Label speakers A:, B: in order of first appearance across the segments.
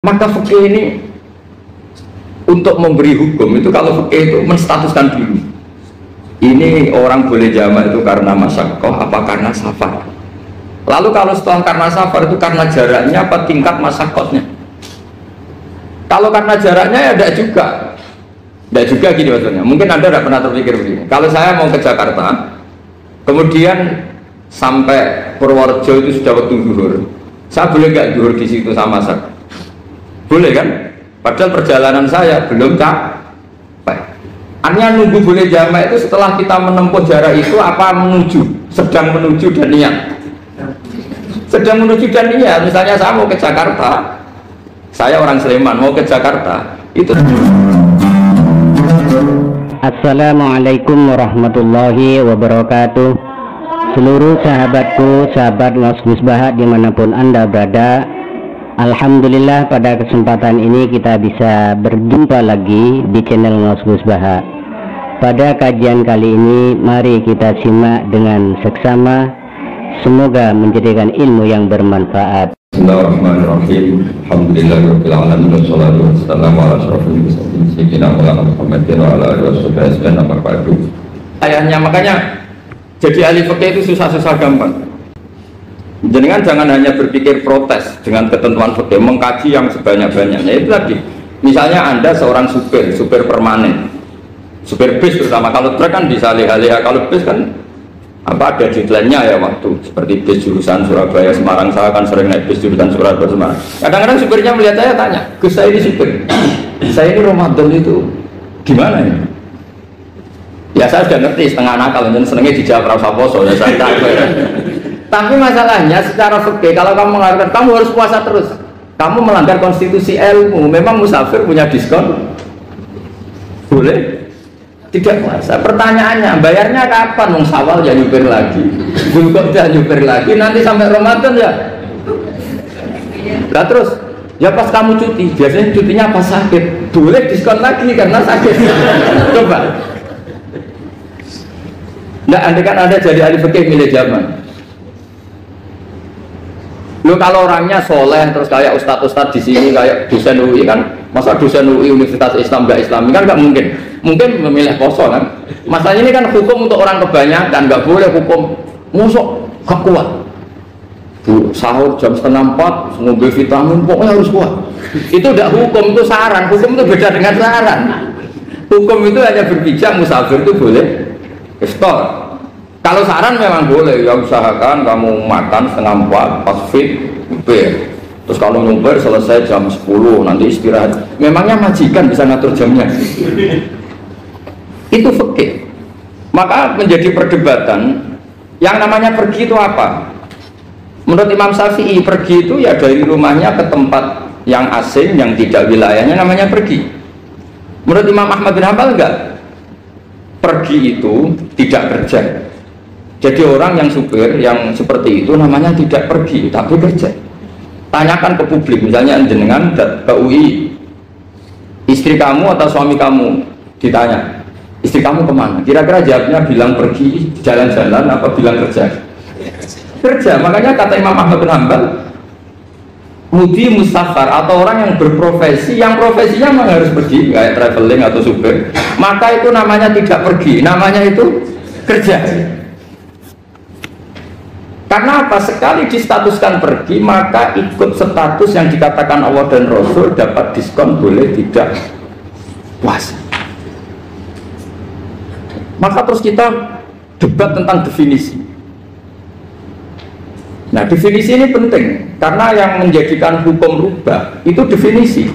A: Maka fikih ini untuk memberi hukum itu, kalau fikih itu menstatuskan dulu. Ini orang boleh jamak itu karena masyaqqah apa karena safar. Lalu kalau setelah karena safar itu karena jaraknya apa tingkat masyaqqahnya. Kalau karena jaraknya ya tidak juga. Tidak juga gini maksudnya. Mungkin Anda tidak pernah terpikir begini. Kalau saya mau ke Jakarta, kemudian sampai Purworejo itu sudah waktu zuhur. Saya boleh nggak zuhur di situ sama masak? Boleh kan? Padahal perjalanan saya belum capek. Artinya nunggu boleh jamak itu setelah kita menempuh jarak itu apa menuju? Sedang menuju dan niat. Sedang menuju dan niat. Misalnya saya mau ke Jakarta, saya orang Sleman mau ke Jakarta, itu.
B: Assalamualaikum warahmatullahi wabarakatuh. Seluruh sahabatku, sahabat Ngos Baha dimanapun Anda berada, alhamdulillah pada kesempatan ini kita bisa berjumpa lagi di channel Ngos Baha. Pada kajian kali ini mari kita simak dengan seksama, semoga menjadikan ilmu yang bermanfaat.
A: Bismillahirrahmanirrahim. Alhamdulillahirabbil alamin wassalatu wassalamu ala asyrofil mursalin sayyidina Muhammadin wa ala alihi wasallam. Ayahnya makanya jadi ahli fikih itu susah-susah gampang. Jenengan jangan hanya berpikir protes dengan ketentuan fikih, mengkaji yang sebanyak-banyaknya. Itu tadi. Misalnya Anda seorang supir permanen. Supir bis terutama, kalau truk kan bisa leha-leha, kalau bis kan ada deadline-nya ya waktu. Seperti bis jurusan Surabaya Semarang, saya kan sering naik bis jurusan Surabaya Semarang. Kadang-kadang supirnya melihat saya tanya, "Gus, saya ini supir. Saya ini Ramadan itu gimana ini?" Ya saya sudah ngerti setengah nakal, dan senengnya dijawab rasa poso ya saya tahu. Tapi masalahnya secara fikih kalau kamu mengatakan kamu harus puasa terus, kamu melanggar konstitusi ilmu. Memang musafir punya diskon? Boleh? Tidak puasa. Pertanyaannya, bayarnya kapan? Wong Syawal ya nyupir lagi, Dzulqa'dah nyupir lagi, nanti sampai Ramadan ya. Nah terus, ya pas kamu cuti, biasanya cutinya pas sakit, boleh diskon lagi karena sakit. Coba. Nah, andai kan Anda jadi ahli fikih milih zaman. Lo kalau orangnya soleh terus kayak ustadz di sini kayak dosen UI kan, masa dosen UI Universitas Islam nggak Islami kan nggak mungkin. Mungkin memilih poso kan. Masalahnya ini kan hukum untuk orang kebanyakan, nggak boleh hukum musuh gak kuat. Bu, sahur jam 3:30 ngombe vitamin pokoknya harus kuat. Itu udah hukum, itu saran. Hukum itu beda dengan saran. Hukum itu hanya berpijak musafir itu boleh iftar. Kalau saran memang boleh, ya usahakan kamu makan 3:30 pas fit, nyupir. Terus kalau nyupir selesai jam 10, nanti istirahat. Memangnya majikan bisa ngatur jamnya? Itu fikih. Maka menjadi perdebatan, yang namanya pergi itu apa? Menurut Imam Syafi'i, pergi itu ya dari rumahnya ke tempat yang asing, yang tidak wilayahnya, namanya pergi. Menurut Imam Ahmad bin Hanbal enggak. Pergi itu tidak kerja. Jadi orang yang supir yang seperti itu namanya tidak pergi tapi kerja. Tanyakan ke publik, misalnya jenengan ke UI, istri kamu atau suami kamu ditanya, istri kamu kemana? Kira-kira jawabnya bilang pergi jalan-jalan apa bilang kerja? Kerja. Makanya kata Imam Ahmad bin Hanbal, mudi mustafar atau orang yang berprofesi, yang profesinya memang harus pergi kayak traveling atau supir, maka itu namanya tidak pergi, namanya itu kerja. Karena apa? Sekali distatuskan pergi, maka ikut status yang dikatakan Allah dan Rasul, dapat diskon, boleh tidak puasa. Maka terus kita debat tentang definisi. Nah, definisi ini penting karena yang menjadikan hukum rubah itu definisi.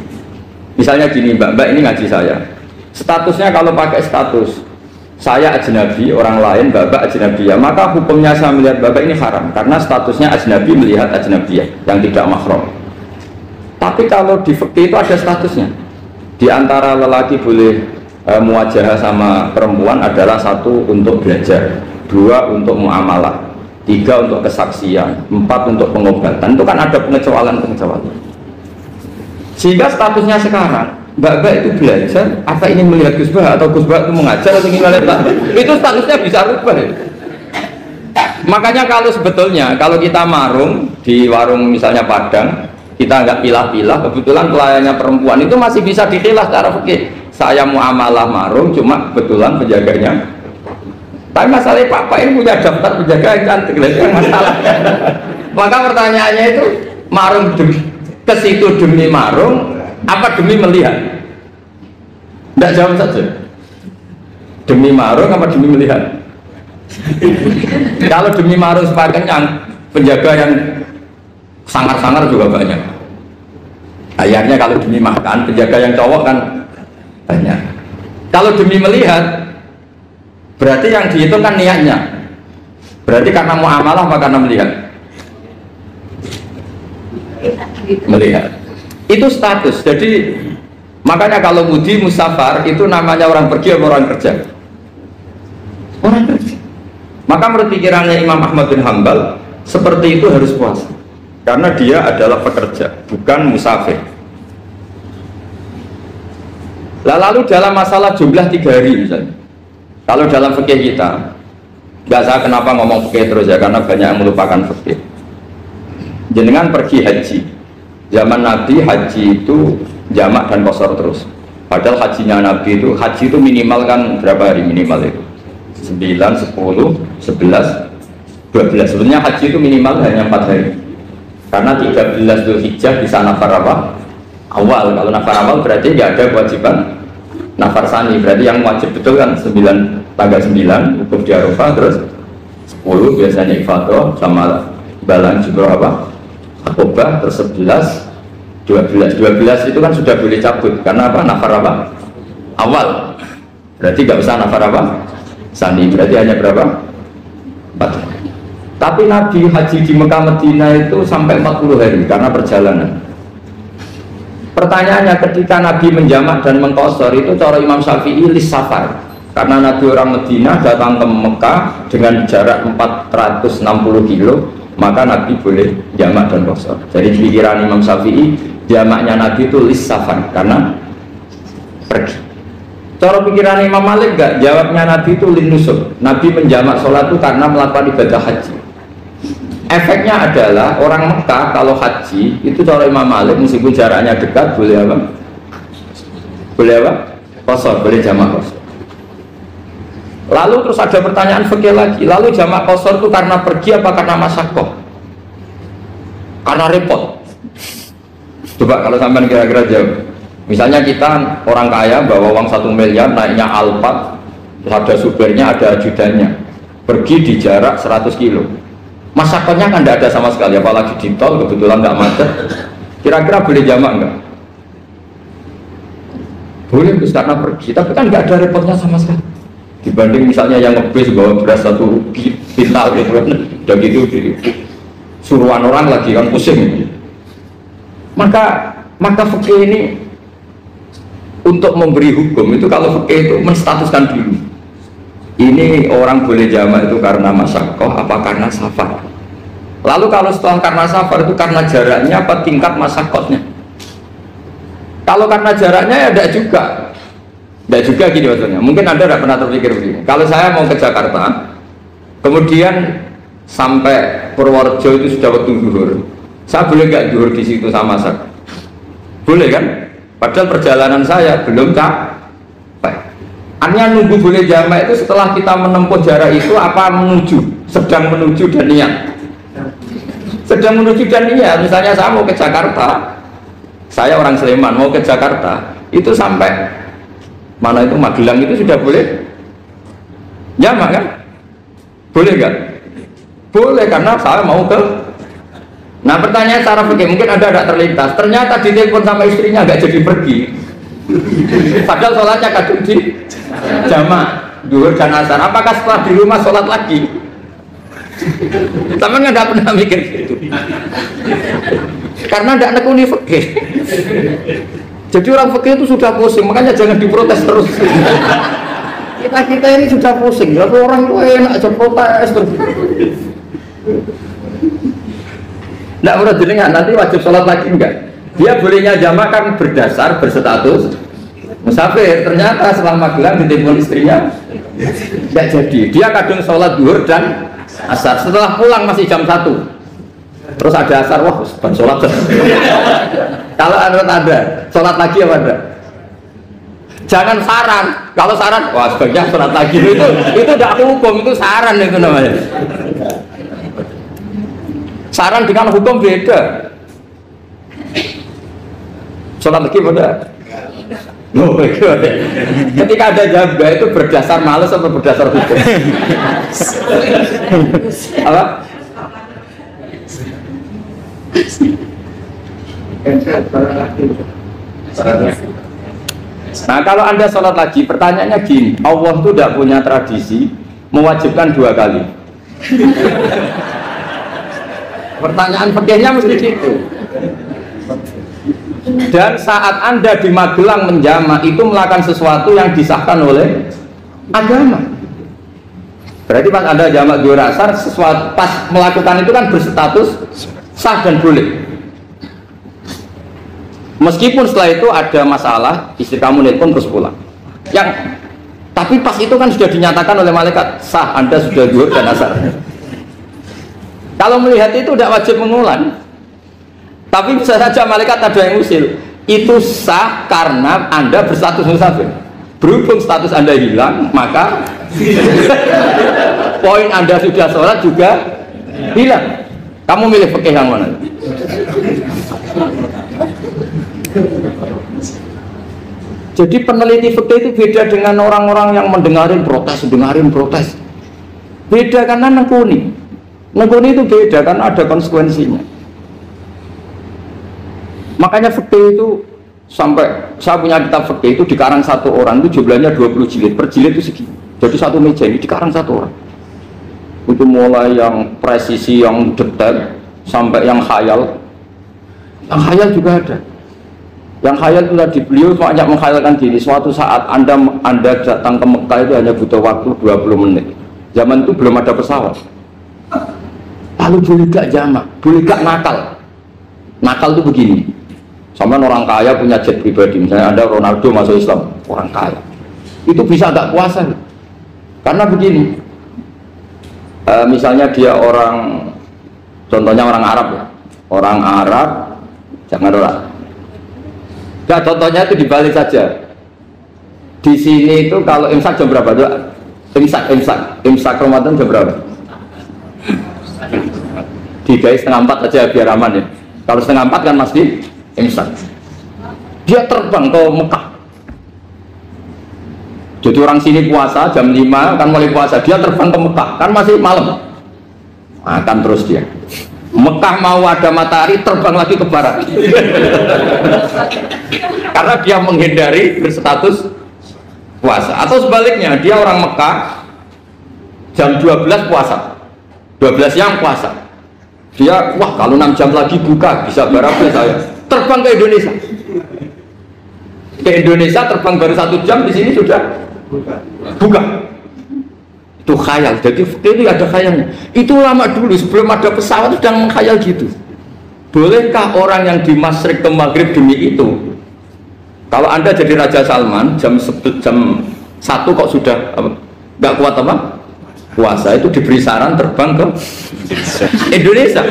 A: Misalnya gini, mbak ini ngaji saya, statusnya kalau pakai status saya ajnabi, orang lain bapak ajnabiyah, maka hukumnya saya melihat bapak ini haram karena statusnya ajnabi melihat ajnabiyah yang tidak mahram. Tapi kalau di fikih itu ada statusnya. Di antara lelaki boleh muwajahah sama perempuan adalah 1 untuk belajar, 2 untuk muamalah, 3 untuk kesaksian, 4 untuk pengobatan. Itu kan ada pengecualian. Sehingga statusnya sekarang Mbak itu belajar, apa ini melihat Gus Bah atau Gus Bah itu mengajar atau gimana? Itu statusnya bisa rubah. Makanya kalau sebetulnya kalau kita marung di warung misalnya Padang, kita nggak pilah-pilah, kebetulan pelayannya perempuan itu masih bisa dikilah secara fikih. Saya muamalah marung, cuma kebetulan penjaganya. Tapi masalahnya Pak ini punya daftar penjaga yang cantik, itu yang masalah. Maka pertanyaannya itu, marung ke situ demi marung, apa demi melihat? Tidak jawab saja. Demi marung apa demi melihat? Kalau demi marung supaya kenyang, penjaga yang sangar-sangar juga banyak. Akhirnya kalau demi makan, penjaga yang cowok kan banyak. Kalau demi melihat, berarti yang dihitung kan niatnya. Berarti karena muamalah apa karena melihat? Melihat. Itu status. Jadi makanya kalau mudi musafar itu namanya orang pergi atau orang kerja? Orang kerja. Maka menurut pikirannya Imam Ahmad bin Hanbal, seperti itu harus puasa. Karena dia adalah pekerja, bukan musafir. Lalu dalam masalah jumlah 3 hari misalnya, kalau dalam fikih kita, nggak saya kenapa ngomong fikih terus ya, karena banyak yang melupakan fikih. Jenengan pergi haji, zaman Nabi haji itu jamak dan qashar terus. Padahal hajinya Nabi itu, haji itu minimal kan berapa hari minimal itu? 9, 10, 11, 12. Sebenarnya haji itu minimal hanya 4 hari. Karena 13 Dzulhijjah bisa nafar apa? Awal. Kalau nafar awal berarti nggak ada kewajiban nafar sani. Berarti yang wajib betul kan 9, tanggal 9 wukuf di Arafah, terus 10 biasanya ifadah sama balang jumroh apa? Akobah, terus 11, 12 itu kan sudah boleh cabut karena apa? Nafar apa? Awal. Berarti nggak usah nafar apa? Sani. Berarti hanya berapa? 4. Tapi Nabi haji di Mekah Medina itu sampai 40 hari karena perjalanan. Pertanyaannya, ketika Nabi menjamak dan mengqashar itu cara Imam Syafi'i lis safar. Karena Nabi orang Medina datang ke Mekah dengan jarak 460 kilo, maka Nabi boleh jamak dan qashar. Jadi pikiran Imam Syafi'i, jamaknya Nabi itu lis safar karena pergi. Cara pikiran Imam Malik enggak, jawabnya Nabi itu lin nusuk. Nabi menjamak sholat itu karena melakukan ibadah haji. Efeknya adalah orang Mekah kalau haji itu cara Imam Malik meskipun jaraknya dekat boleh apa? Boleh apa? Qashar, boleh jamak qashar. Lalu terus ada pertanyaan fikih lagi. Lalu jamak qashar itu karena pergi apa karena masyaqqah? Karena repot. Coba kalau sampean kira-kira jawab. Misalnya kita orang kaya bawa uang 1 miliar naiknya Alphard, ada supirnya, ada ajudannya, pergi di jarak 100 kilo. Masyarakatnya kan tidak ada sama sekali, apalagi di tol kebetulan nggak macet. Kira-kira boleh jamak nggak? Boleh, karena pergi, tapi kan nggak ada repotnya sama sekali. Dibanding misalnya yang ngebis bawa beras 1 kintal gitu kan, udah gitu suruhan orang lagi kan pusing. Maka fikih ini untuk memberi hukum itu, kalau fikih itu menstatuskan dulu. Ini orang boleh jamak itu karena masyaqqah apa karena safar. Lalu kalau setelah karena safar itu karena jaraknya apa tingkat masyaqqahnya. Kalau karena jaraknya ya tidak juga. Tidak juga gini maksudnya. Mungkin Anda tidak pernah terpikir begini. Kalau saya mau ke Jakarta, kemudian sampai Purworejo itu sudah waktu zuhur. Saya boleh nggak zuhur di situ sama masak? Boleh kan? Padahal perjalanan saya belum capek. Artinya nunggu boleh jamak itu setelah kita menempuh jarak itu apa menuju, sedang menuju dan niat. Sedang menuju dan niat. Misalnya saya mau ke Jakarta, saya orang Sleman mau ke Jakarta, itu sampai mana itu Magelang itu sudah boleh jamak kan? Boleh nggak? Boleh karena saya mau ke. Nah pertanyaan cara fikih mungkin Anda tidak terlintas. Ternyata ditelepon sama istrinya nggak jadi pergi. Padahal sholatnya kadung di jamak duhur dan asar. Apakah setelah di rumah sholat lagi? Sama nggak pernah mikir gitu. Karena tidak nekuni fikih. Jadi orang fikih itu sudah pusing, makanya jangan diprotes terus. Kita ini sudah pusing. Lalu orang itu enak aja protes terus. Tidak menurut jenengan nanti wajib sholat lagi enggak? Dia bolehnya jamak kan berdasar berstatus musafir. Ternyata selama Magelang ditelepon istrinya nggak jadi. Dia kadung sholat duhur dan asar. Setelah pulang masih jam 1. Terus ada asar, wah sholat. Kalau ada sholat lagi apa ada? Jangan saran. Kalau saran, wah sebaiknya sholat lagi. Itu tidak hukum, itu saran itu namanya. Saran dengan hukum beda. Sholat lagi pada. Oh, ketika ada jaga itu berdasar malas atau berdasar hukum? Apa? Nah kalau Anda sholat lagi, pertanyaannya gini, Allah itu tidak punya tradisi mewajibkan 2 kali. Pertanyaan fikihnya mesti gitu. Dan saat Anda di Magelang menjama itu melakukan sesuatu yang disahkan oleh agama. Berarti pas Anda jamak 2 asar, sesuatu pas melakukan itu kan berstatus sah dan boleh. Meskipun setelah itu ada masalah, istri kamu nelpon terus pulang. Tapi pas itu kan sudah dinyatakan oleh malaikat sah, Anda sudah 2 dan asar. Kalau melihat itu tidak wajib mengulang. Tapi bisa saja malaikat ada yang usil. Itu sah karena Anda berstatus musafir. Berhubung status Anda hilang, maka poin Anda sudah sholat juga hilang. Kamu milih fikih yang mana? Jadi peneliti fikih itu beda dengan orang-orang yang mendengarin protes. Beda karena nekuni itu beda karena ada konsekuensinya. Makanya fikih itu sampai saya punya kitab fikih itu dikarang 1 orang itu jumlahnya 20 jilid, per jilid itu segini. Jadi 1 meja ini dikarang 1 orang. Itu mulai yang presisi, yang detail sampai yang khayal. Yang khayal juga ada. Yang khayal itu tadi beliau banyak menghayalkan diri. Suatu saat Anda datang ke Mekah itu hanya butuh waktu 20 menit. Zaman itu belum ada pesawat. Lalu boleh gak jamak, boleh gak nakal. Nakal itu begini. Sama orang kaya punya jet pribadi, misalnya Anda Ronaldo masuk Islam, orang kaya. Itu bisa gak puasa. Karena begini. Misalnya dia orang, contohnya orang Arab ya. Orang Arab, jangan orang. Nah, contohnya itu dibalik saja. Di sini itu kalau imsak jam berapa? Imsak Ramadan jam berapa? 3:30 aja biar aman ya. Kalau 3:30 kan masih imsak. Dia terbang ke Mekah. Jadi orang sini puasa jam 5 kan mulai puasa, dia terbang ke Mekah kan masih malam. Makan terus dia. Mekah mau ada matahari terbang lagi ke barat. Karena dia menghindari berstatus puasa. Atau sebaliknya, dia orang Mekah jam 12 puasa. 12 siang puasa. Dia, wah kalau 6 jam lagi buka, bisa berapa saya. Terbang ke Indonesia. Ke Indonesia terbang baru 1 jam, di sini sudah buka. Itu khayal. Jadi itu ada khayalnya. Itu lama dulu sebelum ada pesawat sudah mengkhayal gitu. Bolehkah orang yang di Masyrik ke Maghrib demi itu? Kalau Anda jadi Raja Salman jam 1 kok sudah nggak kuat apa? Puasa, itu diberi saran terbang ke Indonesia.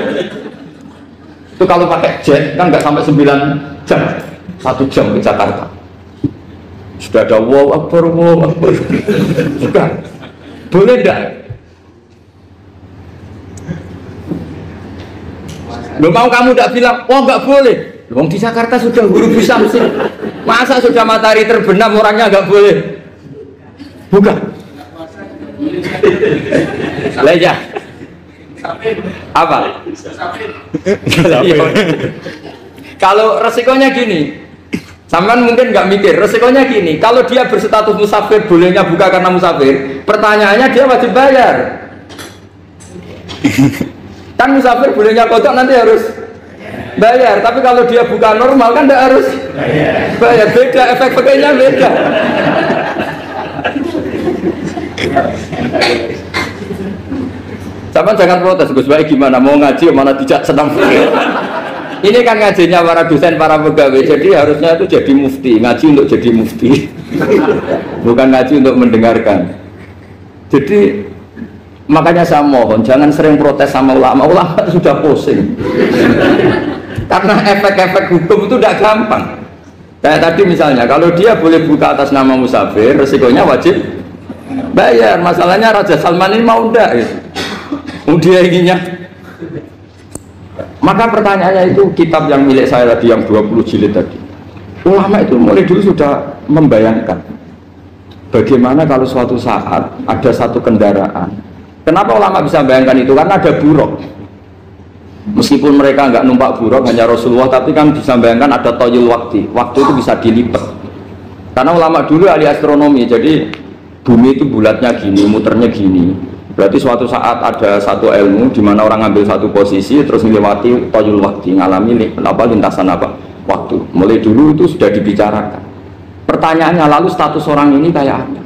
A: Itu kalau pakai jet kan nggak sampai 9 jam, 1 jam ke Jakarta. Sudah ada wow akbar. Bukan. Boleh enggak? Belum mau kamu enggak bilang, oh enggak boleh. Wong di Jakarta sudah huru bisa sih. Masa sudah matahari terbenam orangnya enggak boleh? Bukan. Leja. Apa? Kalau resikonya gini, sampean mungkin nggak mikir, resikonya gini, kalau dia berstatus musafir, bolehnya buka karena musafir, pertanyaannya dia wajib bayar. Kan musafir bolehnya kodok nanti harus bayar, tapi kalau dia buka normal kan tidak harus bayar. Beda, efek pakainya beda. Sampean jangan protes, Gus Baik gimana, mau ngaji mana tidak senang. Ini kan ngajinya para dosen, para pegawai, jadi harusnya itu jadi mufti, ngaji untuk jadi mufti, bukan ngaji untuk mendengarkan. Jadi Makanya saya mohon jangan sering protes sama ulama. Ulama sudah pusing. Karena efek-efek hukum itu tidak gampang. Kayak tadi misalnya, kalau dia boleh buka atas nama musafir, resikonya wajib bayar. Masalahnya Raja Salman ini mau enggak? Dia inginnya. Maka pertanyaannya itu kitab yang milik saya tadi yang 20 jilid tadi. Ulama itu mulai dulu sudah membayangkan bagaimana kalau suatu saat ada satu kendaraan. Kenapa ulama bisa bayangkan itu? Karena ada buruk. Meskipun mereka nggak numpak buruk, hanya Rasulullah, tapi kan bisa bayangkan ada toyul waktu. Waktu itu bisa dilipat. Karena ulama dulu ahli astronomi, jadi bumi itu bulatnya gini, muternya gini. Berarti suatu saat ada satu ilmu di mana orang ngambil satu posisi terus melewati toyul waktu, ngalami lintasan waktu. Mulai dulu itu sudah dibicarakan. Pertanyaannya lalu status orang ini kayak apa?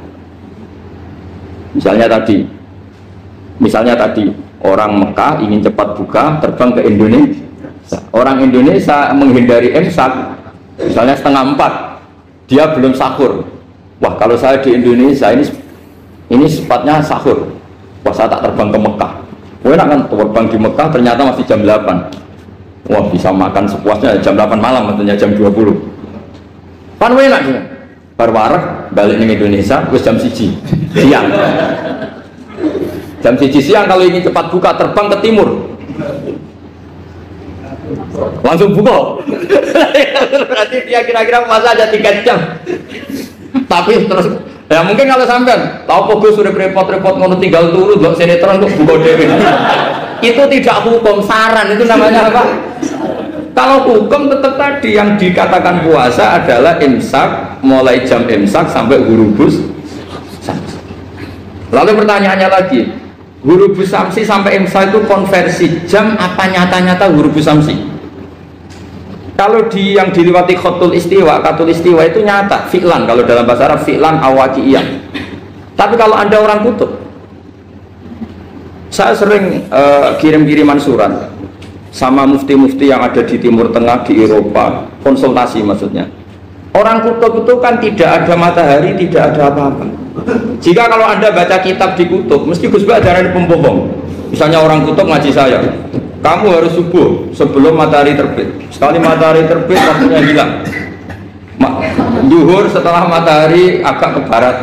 A: Misalnya tadi orang Mekah ingin cepat buka terbang ke Indonesia. Orang Indonesia menghindari imsak, misalnya 3:30, dia belum sahur. Wah, kalau saya di Indonesia ini sepatnya sahur. Wah, saya tak terbang ke Mekah. Enak kan terbang di Mekah ternyata masih jam 8. Wah, bisa makan sepuasnya jam 8 malam, maksudnya jam 20. Kan enak ya. Barwarek balik ke Indonesia wis jam 1 siang. Jam 1 siang kalau ingin cepat buka terbang ke timur. Langsung buka. Berarti dia kira-kira masa aja 3 jam. Tapi terus ya mungkin kalau sampean tahu kok sudah repot-repot ngono tinggal turu nggak sinetron kok buka dewe. Itu tidak hukum, saran itu namanya apa? Kalau hukum tetap tadi yang dikatakan puasa adalah imsak, mulai jam imsak sampai hurufus samsi. Lalu pertanyaannya lagi, hurufus samsi sampai imsak itu konversi jam apa nyata-nyata hurufus samsi? Kalau yang diliwati khatul istiwa itu nyata, fi'lan, kalau dalam bahasa Arab fi'lan awaqiyah. Tapi kalau Anda orang kutub, saya sering kirim-kiriman surat sama mufti-mufti yang ada di Timur Tengah, di Eropa, konsultasi maksudnya. Orang kutub itu kan tidak ada matahari, tidak ada apa-apa. Jika kalau Anda baca kitab di kutub, mesti Gus Bah ajaran pembohong. Misalnya orang kutub ngaji saya, kamu harus subuh sebelum matahari terbit. Sekali matahari terbit, waktunya hilang. Duhur setelah matahari agak ke barat.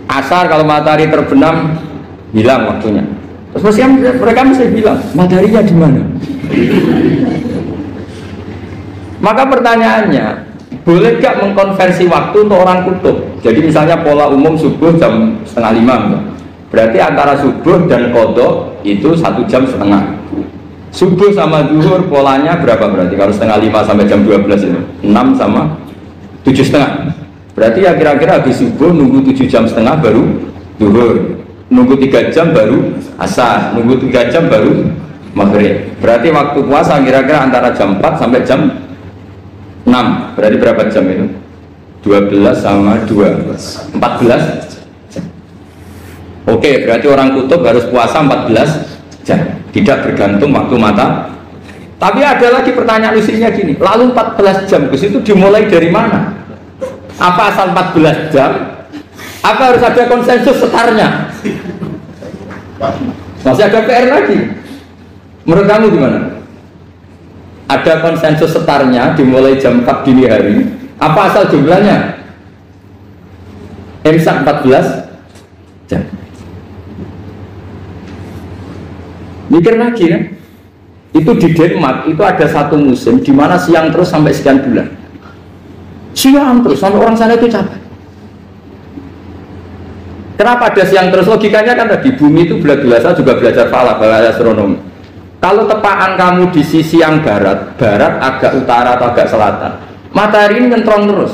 A: Asar kalau matahari terbenam, hilang waktunya. Terus mereka mesti bilang, mataharinya di mana? Maka pertanyaannya, boleh gak mengkonversi waktu untuk orang kutub? Jadi misalnya pola umum subuh jam 4:30, berarti antara subuh dan qadha itu 1,5 jam. Subuh sama zuhur polanya berapa berarti? Kalau 4:30 sampai jam 12 itu 6 sama 7,5. Berarti ya kira-kira habis subuh nunggu 7,5 jam baru zuhur, nunggu 3 jam baru asar, nunggu 3 jam baru maghrib. Berarti waktu puasa kira-kira antara jam 4 sampai jam 6. Berarti berapa jam itu? 12 sama 2 14 jam. Oke, berarti orang kutub harus puasa 14 jam, tidak bergantung waktu mata. Tapi ada lagi pertanyaan lucunya gini, lalu 14 jam ke situ dimulai dari mana? Apa asal 14 jam? Apa harus ada konsensus setarnya? Masih ada PR lagi. Menurut kamu gimana? Ada konsensus setarnya dimulai jam 4 dini hari. Apa asal jumlahnya? Imsak 14 jam. Mikir lagi kan? Itu di Denmark itu ada satu musim di mana siang terus sampai sekian bulan. Siang terus sampai orang sana itu capek. Kenapa ada siang terus? Logikanya kan tadi bumi itu saya juga belajar falak, belajar astronomi. Kalau tepaan kamu di sisi yang barat agak utara atau agak selatan, matahari ini nyentron terus.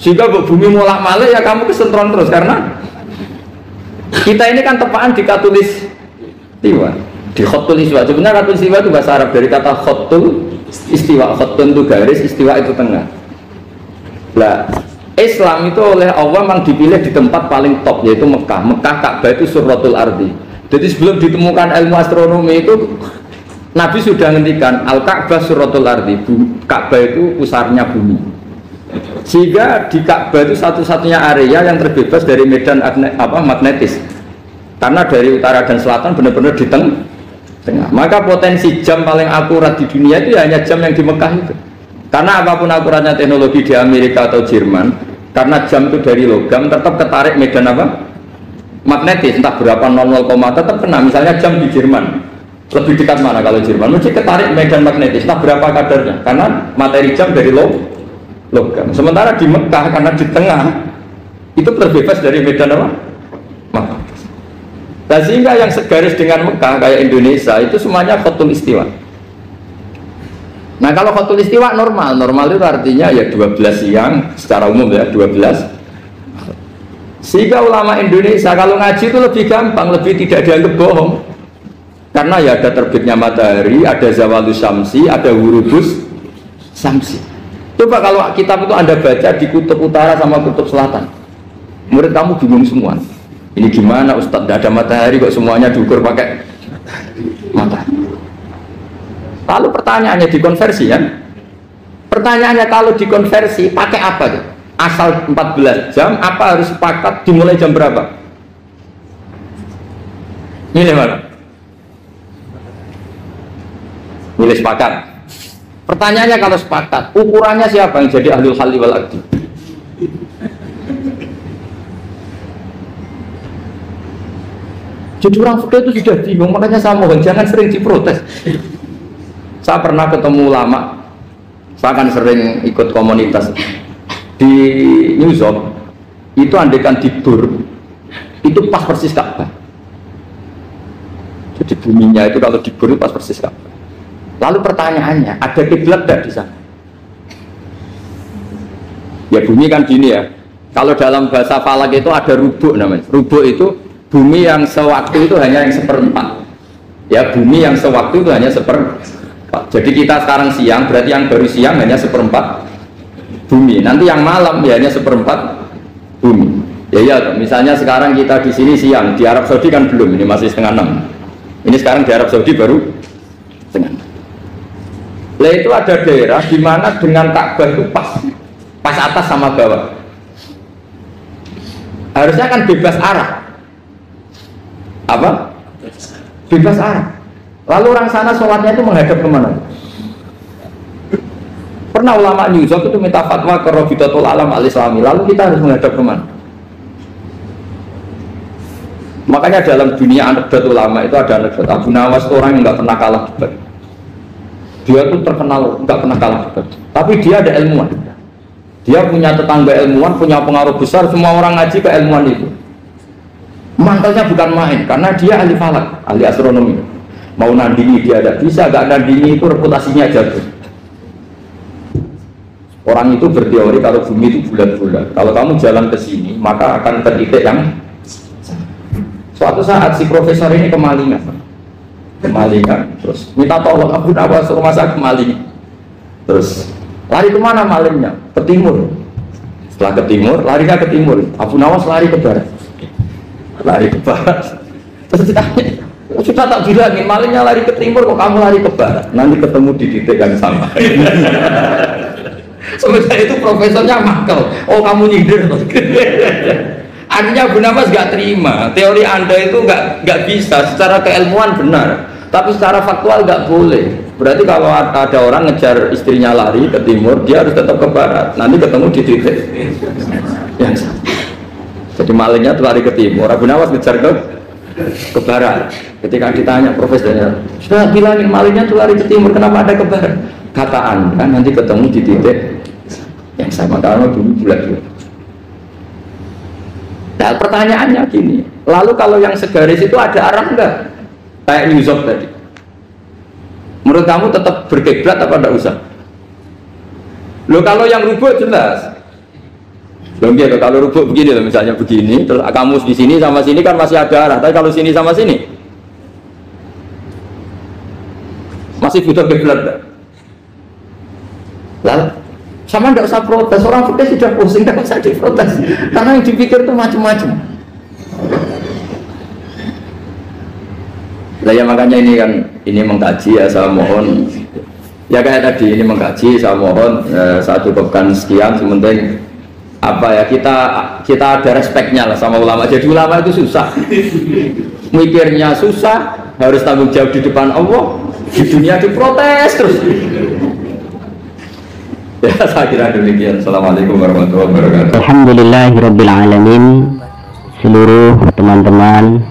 A: Jika bumi molak-malik ya kamu kesentron terus karena kita ini kan tepaan di katulis istiwa, di khotul istiwa. Sebenarnya khotul istiwa itu bahasa Arab dari kata khotul istiwa. Khotul itu garis, istiwa itu tengah. Nah, Islam itu oleh Allah memang dipilih di tempat paling top yaitu Mekah. Mekah Ka'bah itu suratul ardi. Jadi sebelum ditemukan ilmu astronomi itu Nabi sudah menghentikan Al-Ka'bah suratul ardi. Ka'bah itu pusarnya bumi. Sehingga di Ka'bah itu satu-satunya area yang terbebas dari medan magnetis. Karena dari utara dan selatan benar-benar di tengah. Maka potensi jam paling akurat di dunia itu hanya jam yang di Mekah itu. Karena apapun akuratnya teknologi di Amerika atau Jerman, karena jam itu dari logam tetap ketarik medan apa? Magnetis, entah berapa 00, tetap kena. Misalnya jam di Jerman lebih dekat mana kalau Jerman? Mesti ketarik medan magnetis, entah berapa kadarnya. Karena materi jam dari logam. Sementara di Mekah karena di tengah itu terbebas dari medan apa? Magnetis. Nah, sehingga yang segaris dengan Mekah kayak Indonesia itu semuanya khotul istiwa. Nah, kalau khotul istiwa normal itu artinya ya 12 siang secara umum ya 12. Sehingga ulama Indonesia kalau ngaji itu lebih gampang, lebih tidak dianggap bohong. Karena ya ada terbitnya matahari, ada zawalus syamsi, ada hurubus syamsi. Coba kalau kitab itu Anda baca di kutub utara sama kutub selatan, murid kamu bingung semua. Ini gimana Ustadz, tidak ada matahari kok semuanya diukur pakai matahari. Lalu pertanyaannya dikonversi kan? Pertanyaannya kalau dikonversi pakai apa tuh? Asal 14 jam, apa harus sepakat dimulai jam berapa? Milih mana? Milih sepakat. Pertanyaannya kalau sepakat, ukurannya siapa yang jadi ahlul halli wal aqdi? Jadi orang fikih itu sudah bingung, makanya saya mohon jangan sering diprotes. Saya pernah ketemu ulama, saya kan sering ikut komunitas di New York, itu andekan dibur, itu pas persis Ka'bah. Jadi buminya itu kalau dibur itu pas persis Ka'bah. Lalu pertanyaannya, ada kiblat tidak di sana? Ya bumi kan gini ya, kalau dalam bahasa falak itu ada rubuk namanya. Rubuk itu bumi yang sewaktu itu hanya yang seperempat. Ya bumi yang sewaktu itu hanya seperempat. Jadi kita sekarang siang, berarti yang baru siang hanya seperempat bumi. Nanti yang malam ya hanya seperempat bumi. Ya, misalnya sekarang kita di sini siang, di Arab Saudi kan belum, ini masih setengah 6. Ini sekarang di Arab Saudi baru setengah 6. Lah itu ada daerah di mana dengan Ka'bah itu pas atas sama bawah. Harusnya kan bebas arah. Apa? Bebas arah. Lalu orang sana sholatnya itu menghadap kemana? Pernah ulama New York itu minta fatwa ke Rabitatul Alam al-Islami. Lalu kita harus menghadap kemana? Makanya dalam dunia anekdot ulama itu ada anekdot Abu Nawas, orang yang nggak pernah kalah debat. Dia tuh terkenal nggak pernah kalah debat. Tapi dia ada ilmuwan. Dia punya tetangga ilmuwan, punya pengaruh besar. Semua orang ngaji ke ilmuwan itu. Mantelnya bukan main, karena dia ahli falak, ahli astronomi. Mau nandingi dia tidak bisa, gak nandingi itu reputasinya jatuh. Orang itu berteori kalau bumi itu bulat-bulat. Kalau kamu jalan ke sini, maka akan tertitik yang suatu saat si profesor ini kemalingan, terus minta tolong Abu Nawas rumah saya kemalingan. Terus lari kemana malingnya? Ke timur. Setelah ke timur, larinya ke timur. Abu Nawas lari ke barat. Lari ke barat. Terus ditanya, sudah tak bilangin malingnya lari ke timur kok kamu lari ke barat? Nanti ketemu di titik yang sama. Sementara itu profesornya makel. Oh kamu nyindir. Artinya Abu Nawas gak terima. Teori Anda itu gak bisa. Secara keilmuan benar, tapi secara faktual gak boleh. Berarti kalau ada orang ngejar istrinya lari ke timur, dia harus tetap ke barat. Nanti ketemu di titik yang sama. Jadi malingnya tuh lari ke timur, Abu Nawas ngejar ke barat. Ketika ditanya profesornya, sudah bilangin malingnya tuh lari ke timur, kenapa ada ke barat? Kata Anda nanti ketemu di titik yang sama, karena dulu bulat-bulat. Nah pertanyaannya gini, lalu kalau yang segaris itu ada arah enggak? Kayak New York tadi. Menurut kamu tetap berkiblat apa enggak usah? Loh kalau yang rubuk jelas. Gitu, kalau rubuk begini loh, misalnya begini, terus kamu di sini sama sini kan masih ada arah, tapi kalau sini sama sini masih butuh kiblat. Lalu sama tidak usah protes, orang fikih sudah pusing, tidak usah diprotes, karena yang dipikir itu macam-macam. Lah ya makanya ini mengkaji ya, saya mohon ya kayak tadi ini mengkaji, saya mohon saya cukupkan sekian, sementing apa ya, kita ada respeknya lah sama ulama. Jadi ulama itu susah, mikirnya susah, harus tanggung jawab di depan Allah, di dunia diprotes terus. Ya, saya kira demikian. Assalamualaikum warahmatullahi wabarakatuh.
B: Alhamdulillahirrabbilalamin. Seluruh teman-teman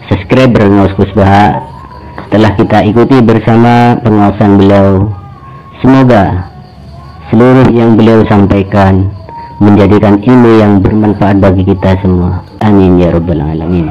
B: subscriber Ngaus Gus Baha telah kita ikuti bersama pengawasan beliau. Semoga seluruh yang beliau sampaikan menjadikan ilmu yang bermanfaat bagi kita semua. Amin ya rabbal alamin.